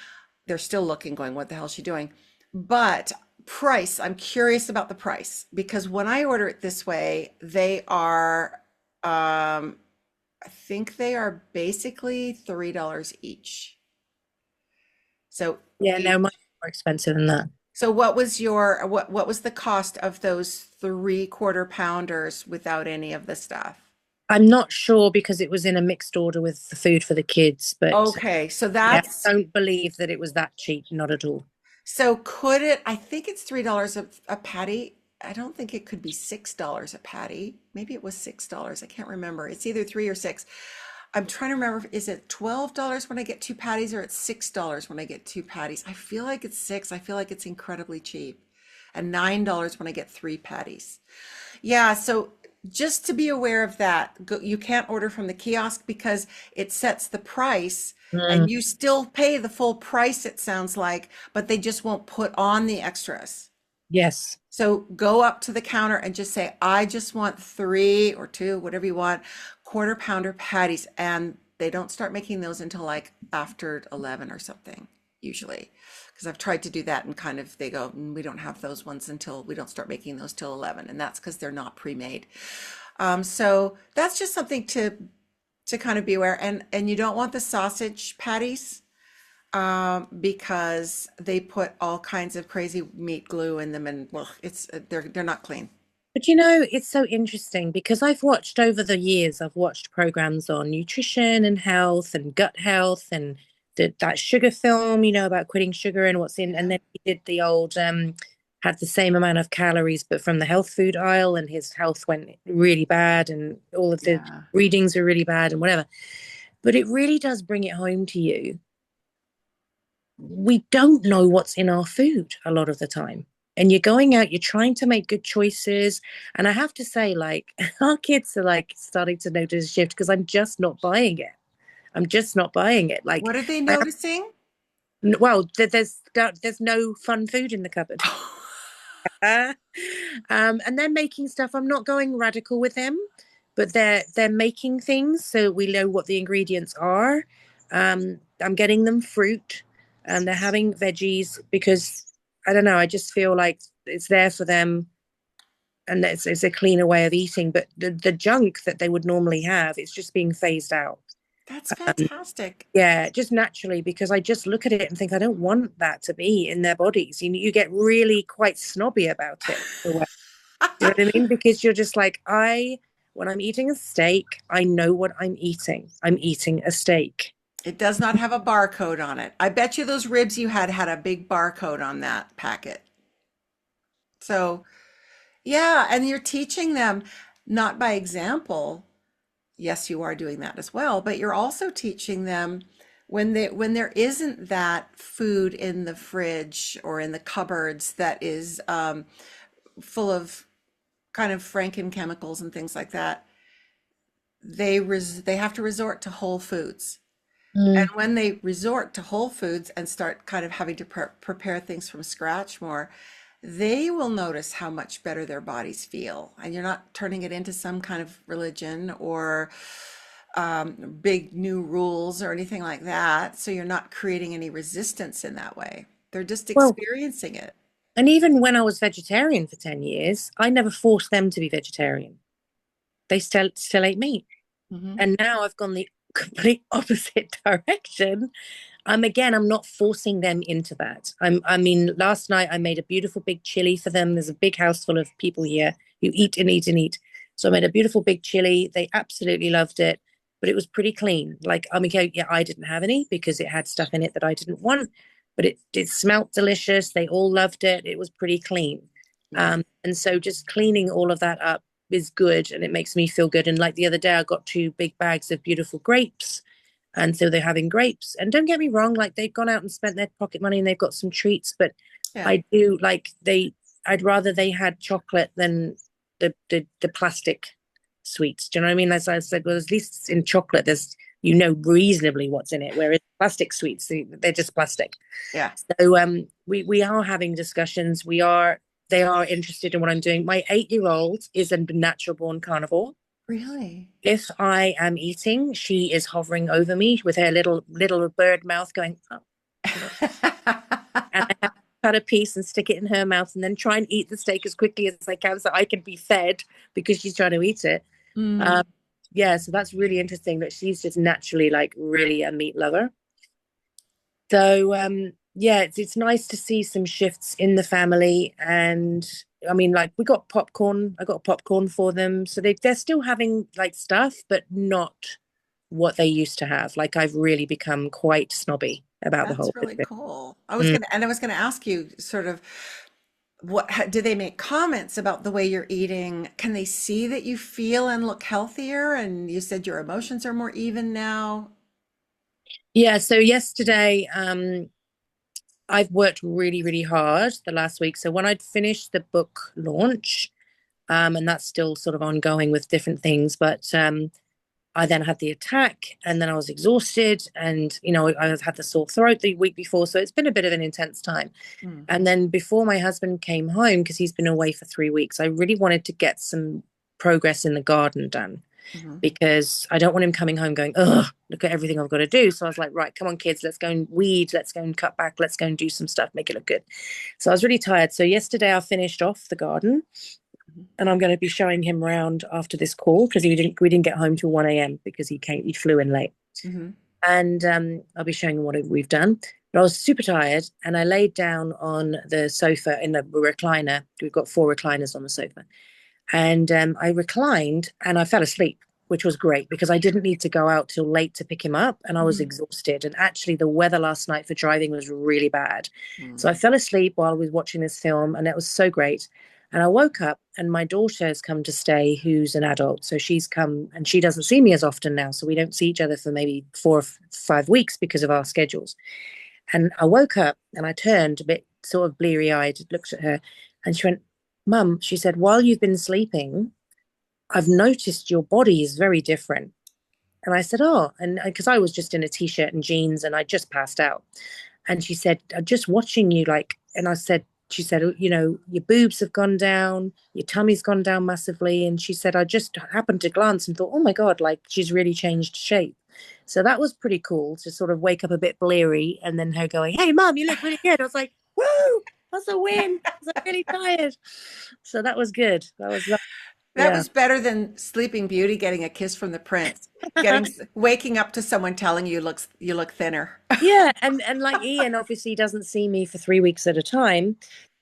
They're still looking, going, what the hell is she doing? But price, I'm curious about the price because when I order it this way, they are, I think they are basically $3 each. So Yeah, no, each. mine's more expensive than that. So what was the cost of those three quarter pounders without any of the stuff? I'm not sure because it was in a mixed order with the food for the kids, but Okay, so yeah, that's I don't believe that it was that cheap, not at all. so could it, I think it's $3 a patty. I don't think it could be $6 a patty. Maybe it was $6. I can't remember. It's either three or six. I'm trying to remember, is it $12 when I get two patties or it's $6 when I get two patties? I feel like it's six. I feel like it's incredibly cheap. And $9 when I get three patties. Yeah, so just to be aware of that, you can't order from the kiosk because it sets the price Mm, and you still pay the full price, it sounds like, but they just won't put on the extras. yes. So go up to the counter and just say, I just want three or two, whatever you want, quarter pounder patties. And they don't start making those until like after 11 or something, usually. Because I've tried to do that and kind of they go, "Mm, we don't have those ones until we don't start making those till 11." And that's because they're not pre-made. So that's just something to kind of be aware. And you don't want the sausage patties because they put all kinds of crazy meat glue in them, and well, it's they're not clean. But you know, it's so interesting because I've watched over the years, I've watched programs on nutrition and health and gut health and that sugar film, you know, about quitting sugar and what's in. And Yeah. then he did the old, had the same amount of calories, but from the health food aisle, and his health went really bad and all of the Yeah. readings are really bad and whatever. But it really does bring it home to you. We don't know what's in our food a lot of the time. And you're going out, you're trying to make good choices. And I have to say, like, our kids are like starting to notice a shift because I'm just not buying it. I'm just not buying it. Like, What are they I noticing? well, there's no fun food in the cupboard. Uh, and they're making stuff. I'm not going radical with them, but they're making things so we know what the ingredients are. I'm getting them fruit, and they're having veggies because I don't know. I just feel like it's there for them, and it's a cleaner way of eating. But the junk that they would normally have, it's just being phased out. That's Um, fantastic. yeah, just naturally because I just look at it and think I don't want that to be in their bodies. You get really quite snobby about it. Do you know what I mean? Because you're just like, when I'm eating a steak, I know what I'm eating. I'm eating a steak. It does not have a barcode on it. I bet you those ribs you had a big barcode on that packet. So, yeah, and you're teaching them not by example. Yes, you are doing that as well, but you're also teaching them when there isn't that food in the fridge or in the cupboards that is full of kind of franken chemicals and things like that, they have to resort to whole foods. And Mm. when they resort to whole foods and start kind of having to prepare things from scratch more, they will notice how much better their bodies feel. And you're not turning it into some kind of religion or big new rules or anything like that. So you're not creating any resistance in that way. They're just Well, experiencing it. and even when I was vegetarian for 10 years, I never forced them to be vegetarian. They still ate meat. Hmm. And now I've gone the complete opposite direction. I'm not forcing them into that. I mean, last night I made a beautiful big chili for them. There's a big house full of people here who eat and eat and eat. So I made a beautiful big chili. They absolutely loved it, but it was pretty clean. Like, I mean, yeah, I didn't have any because it had stuff in it that I didn't want, but it smelt delicious. They all loved it. It was pretty clean. Yeah. And so just cleaning all of that up is good and it makes me feel good. And like the other day, I got 2 big bags of beautiful grapes. And so they're having grapes. And don't get me wrong, like they've gone out and spent their pocket money and they've got some treats, but Yeah. I do like I'd rather they had chocolate than the plastic sweets. Do you know what I mean? As I said, well, at least in chocolate, there's reasonably what's in it, whereas plastic sweets, they're just plastic. Yeah. So we are having discussions. They are interested in what I'm doing. My 8-year-old is a natural born carnivore. Really? If I am eating, she is hovering over me with her little bird mouth going, oh, no. And I have to cut a piece and stick it in her mouth and then try and eat the steak as quickly as I can so I can be fed because she's trying to eat it. Mm. Um, yeah, so that's really interesting that she's just naturally like really a meat lover. So yeah, it's nice to see some shifts in the family. And I mean, like we got popcorn. I got popcorn for them, so they're still having like stuff, but not what they used to have. Like I've really become quite snobby about the That's whole really bit. cool. Mm. I was gonna ask you sort of do they make comments about the way you're eating? Can they see that you feel and look healthier? And you said your emotions are more even now. Yeah. So yesterday, I've worked really, really hard the last week. So when I'd finished the book launch, and that's still sort of ongoing with different things, but I then had the attack and then I was exhausted and, I had the sore throat the week before. So it's been a bit of an intense time. Mm. And then before my husband came home, because he's been away for 3 weeks, I really wanted to get some progress in the garden done. Hmm. because I don't want him coming home going, oh, look at everything I've got to do. So I was like, right, come on, kids, let's go and weed, let's go and cut back, let's go and do some stuff, make it look good. So I was really tired. So yesterday I finished off the garden, and I'm going to be showing him around after this call because we didn't get home till 1 a.m. because he flew in late. Hmm. And I'll be showing him what we've done. But I was super tired, and I laid down on the sofa in the recliner. We've got 4 recliners on the sofa, and I reclined and I fell asleep, which was great because I didn't need to go out till late to pick him up, and I was Hmm. exhausted. And actually, the weather last night for driving was really bad, so I Hmm. fell asleep while I was watching this film, and it was so great. And I woke up, and my daughter has come to stay, who's an adult. So she's come, and she doesn't see me as often now. So we don't see each other for maybe 4 or 5 weeks because of our schedules. And I woke up and I turned a bit sort of bleary eyed, looked at her, and she went, Mum, she said, while you've been sleeping, I've noticed your body is very different. And I said, oh, and because I was just in a t-shirt and jeans and I just passed out. And she said, I'm just watching you like, and I said, she said, you know, your boobs have gone down, your tummy's gone down massively. And she said, I just happened to glance and thought, oh my God, like she's really changed shape. So that was pretty cool to sort of wake up a bit bleary and then her going, hey, Mum, you look really good. I was like, woo, that's a win. I was like, really tired. So that was good. That was, That yeah. was better than Sleeping Beauty getting a kiss from the prince, waking up to someone telling you look thinner. Yeah, and like Ian obviously doesn't see me for 3 weeks at a time,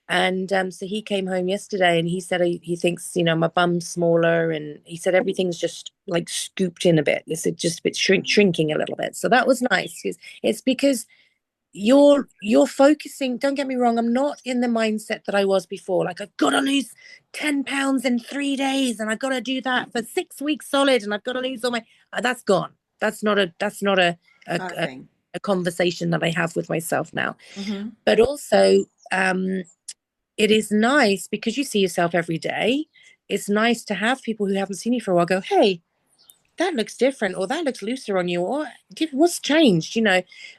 and so he came home yesterday and he said he thinks my bum's smaller, and he said everything's just like scooped in a bit. It's just a bit shrinking a little bit. So that was nice. It's because you're focusing. Don't get me wrong, I'm not in the mindset that I was before. Like I've got to lose 10 pounds in 3 days, and I've got to do that for 6 weeks solid, and I've got to lose all my. That's gone. That's not a, Not a a thing. a conversation that I have with myself now. Hmm. But also, it is nice because you see yourself every day. It's nice to have people who haven't seen you for a while go, hey, that looks different, or that looks looser on you, or what's changed.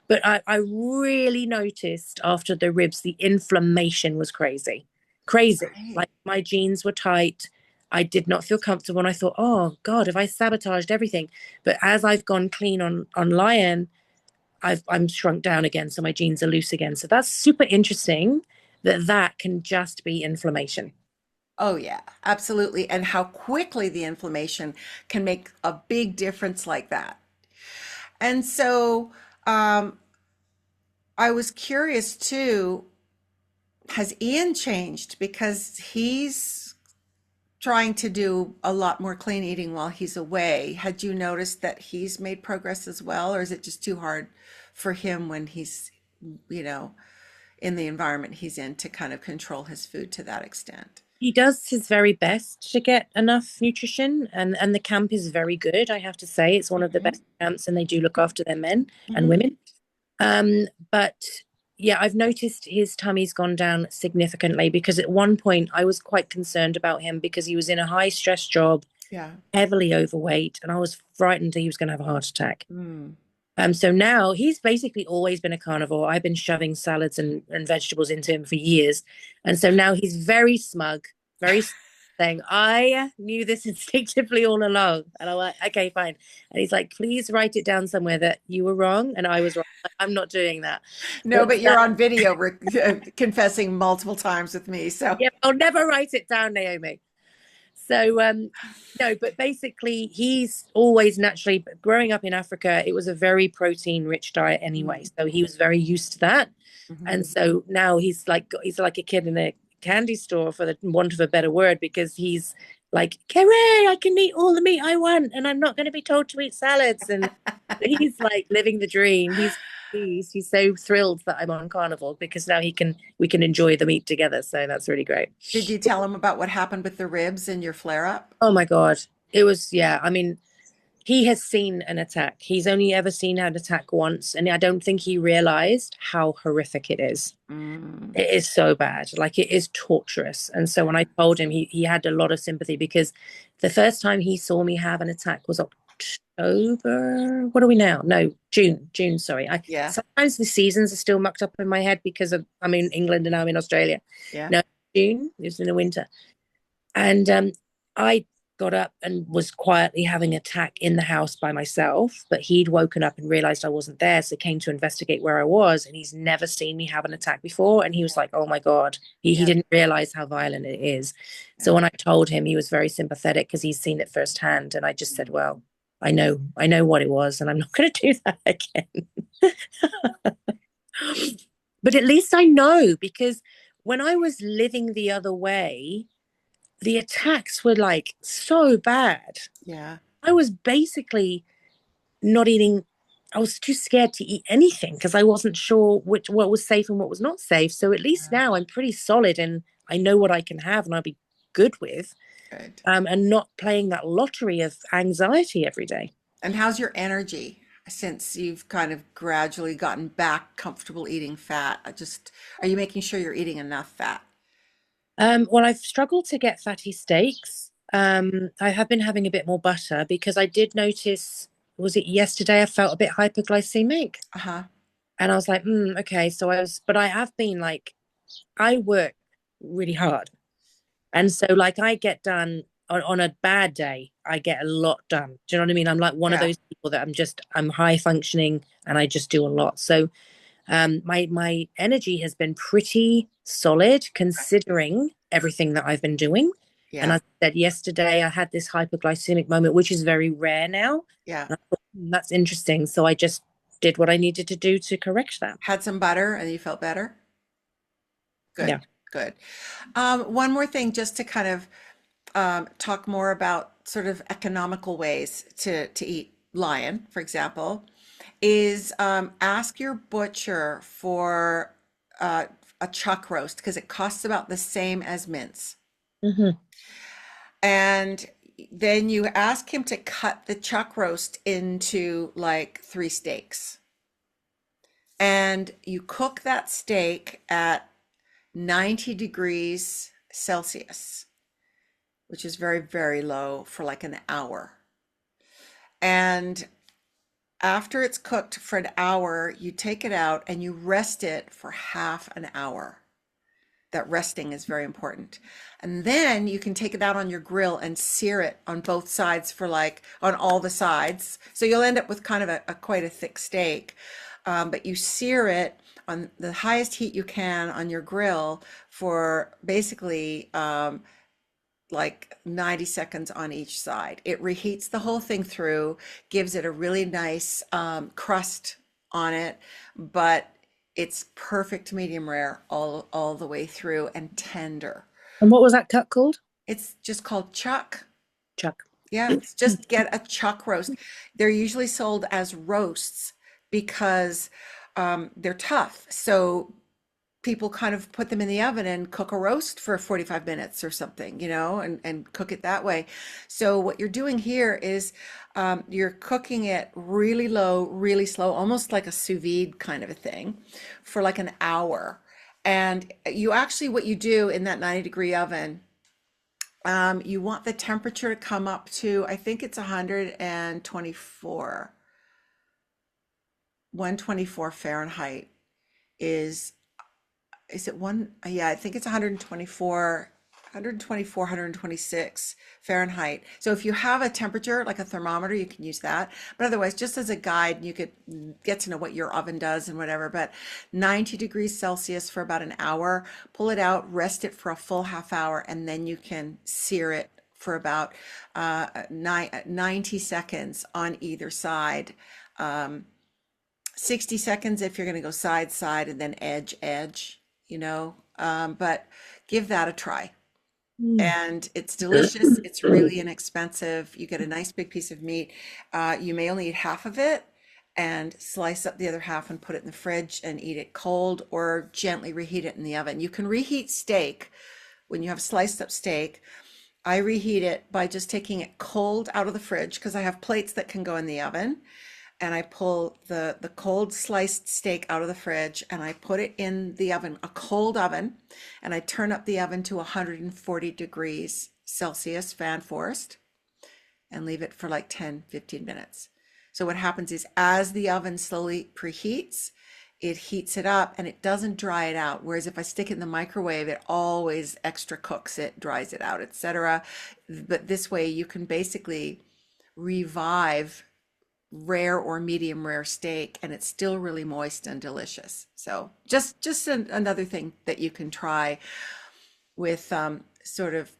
But I really noticed after the ribs, the inflammation was crazy, crazy. Right. Like my jeans were tight. I did not feel comfortable, and I thought, oh God, have I sabotaged everything? But as I've gone clean on Lion, I'm shrunk down again, so my jeans are loose again. So that's super interesting that can just be inflammation. Oh, yeah, absolutely. And how quickly the inflammation can make a big difference like that. And so, um, I was curious too, has Ian changed? Because he's trying to do a lot more clean eating while he's away. Had you noticed that he's made progress as well, or is it just too hard for him when he's, you know, in the environment he's in to kind of control his food to that extent? He does his very best to get enough nutrition, and the camp is very good, I have to say. It's one of the Hmm. best camps, and they do look after their men and Hmm. women. But yeah, I've noticed his tummy's gone down significantly because at one point I was quite concerned about him because he was in a high stress job, Yeah. heavily overweight, and I was frightened that he was going to have a heart attack. Mm. So now he's basically always been a carnivore. I've been shoving salads and vegetables into him for years. And so now he's very smug, saying, I knew this instinctively all along. And I'm like, okay, fine. And he's like, please write it down somewhere that you were wrong and I was wrong. I'm not doing that. No, But but you're on video confessing multiple times with me. So, yeah, I'll never write it down, Naomi. So no, but basically he's always naturally growing up in Africa, it was a very protein rich diet anyway. So he was very used to that. mm-hmm. And so now he's like a kid in a candy store, for the want of a better word, because he's like, hooray, I can eat all the meat I want and I'm not going to be told to eat salads. And he's like living the dream. He's so thrilled that I'm on carnivore because now we can enjoy the meat together. So that's really great. Did you tell him about what happened with the ribs and your flare up? Oh my God. It was, yeah. I mean, he has seen an attack. He's only ever seen an attack once. And I don't think he realized how horrific it is. Mm. It is so bad. Like it is torturous. And so when I told him, he had a lot of sympathy because the first time he saw me have an attack was October. What are we now? No, June, sorry. Yeah, Sometimes the seasons are still mucked up in my head because I'm in England and I'm in Australia. yeah. No, June, it was in the winter. And I got up and was quietly having an attack in the house by myself, but he'd woken up and realized I wasn't there, so came to investigate where I was, and he's never seen me have an attack before, and he was like, oh my God, he Yeah. didn't realize how violent it is. So Yeah. when I told him, he was very sympathetic because he's seen it firsthand, and I just said, well, I know what it was, and I'm not going to do that again. But at least I know, because when I was living the other way, the attacks were like so bad. Yeah. I was basically not eating. I was too scared to eat anything because I wasn't sure what was safe and what was not safe. So at least now I'm pretty solid and I know what I can have and I'll be good with, Good. and not playing that lottery of anxiety every day. And how's your energy since you've kind of gradually gotten back comfortable eating fat? Are you making sure you're eating enough fat? Well, I've struggled to get fatty steaks. I have been having a bit more butter because I did notice, was it yesterday, I felt a bit hypoglycemic. Uh-huh. And I was like, okay. But I have been like, I work really hard. And so, like, I get done on a bad day, I get a lot done. Do you know what I mean? I'm like one of Yeah. those people that I'm high functioning and I just do a lot. So, my energy has been pretty solid considering everything that I've been doing. And Yeah. I said yesterday, I had this hypoglycemic moment, which is very rare now. Yeah. And I thought, that's interesting. So I just did what I needed to do to correct that. Had some butter and you felt better? Good. Yeah. Good. One more thing, just to kind of talk more about sort of economical ways to eat lion, for example, is ask your butcher for uh, a chuck roast because it costs about the same as mince. Hmm. And then you ask him to cut the chuck roast into like three steaks. And you cook that steak at 90 degrees Celsius, which is very, very low, for like an hour. And after it's cooked for an hour, you take it out and you rest it for half an hour. That resting is very important. And then you can take it out on your grill and sear it on both sides for like on all the sides. So you'll end up with kind of a quite a thick steak. But you sear it on the highest heat you can on your grill for basically like 90 seconds on each side. It reheats the whole thing through, gives it a really nice crust on it, but it's perfect medium rare all the way through and tender. And what was that cut called? It's just called chuck. Chuck. Yeah, it's just get a chuck roast. They're usually sold as roasts because they're tough. So people kind of put them in the oven and cook a roast for 45 minutes or something, and cook it that way. So what you're doing here is you're cooking it really low, really slow, almost like a sous vide kind of a thing for like an hour. And you actually, what you do in that 90-degree oven, you want the temperature to come up to, I think it's 124 Fahrenheit is it one? Yeah, I think it's 126 Fahrenheit. So if you have a temperature, like a thermometer, you can use that. But otherwise, just as a guide, you could get to know what your oven does and whatever. But 90 degrees Celsius for about an hour, pull it out, rest it for a full half hour, and then you can sear it for about 90 seconds on either side. 60 seconds if you're going to go side, side, and then edge, edge, but give that a try. And it's delicious. It's really inexpensive. You get a nice big piece of meat. You may only eat half of it and slice up the other half and put it in the fridge and eat it cold or gently reheat it in the oven. You can reheat steak when you have sliced up steak. I reheat it by just taking it cold out of the fridge because I have plates that can go in the oven. And I pull the cold sliced steak out of the fridge and I put it in the oven, a cold oven, and I turn up the oven to 140 degrees Celsius, fan forced, and leave it for like 10, 15 minutes. So what happens is as the oven slowly preheats, it heats it up and it doesn't dry it out. Whereas if I stick it in the microwave, it always extra cooks it, dries it out, etc. But this way you can basically revive rare or medium rare steak and it's still really moist and delicious. So just another thing that you can try with sort of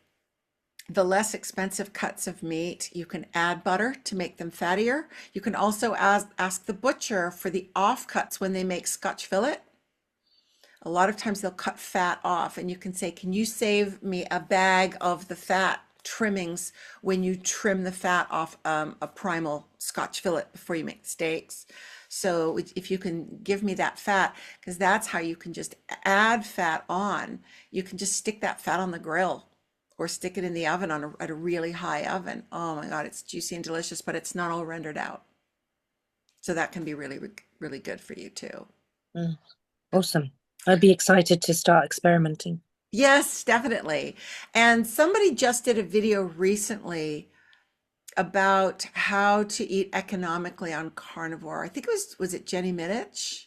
the less expensive cuts of meat. You can add butter to make them fattier. You can also ask the butcher for the offcuts when they make Scotch fillet. A lot of times they'll cut fat off, and you can say, can you save me a bag of the fat trimmings when you trim the fat off a primal Scotch fillet before you make the steaks? So if you can give me that fat, because that's how you can just add fat on. You can just stick that fat on the grill or stick it in the oven at a really high oven. Oh my God, it's juicy and delicious, but it's not all rendered out. So that can be really, really good for you too. Mm, awesome. I'd be excited to start experimenting. Yes, definitely. And somebody just did a video recently about how to eat economically on carnivore. I think was it Jenny Middich?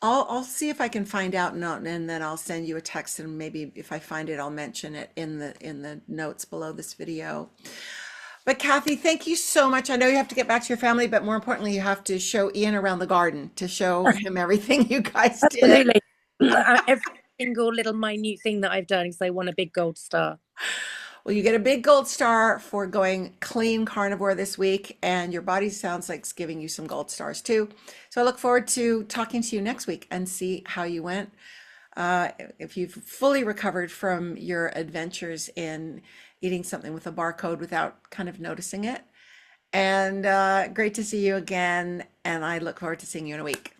I'll see if I can find out and then I'll send you a text, and maybe if I find it, I'll mention it in the notes below this video. But Cathy, thank you so much. I know you have to get back to your family, but more importantly, you have to show Ian around the garden to show him everything you guys did. Absolutely. Every single little minute thing that I've done, because they won a big gold star. Well, you get a big gold star for going clean carnivore this week, and your body sounds like it's giving you some gold stars too. So I look forward to talking to you next week and see how you went. If you've fully recovered from your adventures in eating something with a barcode without kind of noticing it. And great to see you again. And I look forward to seeing you in a week.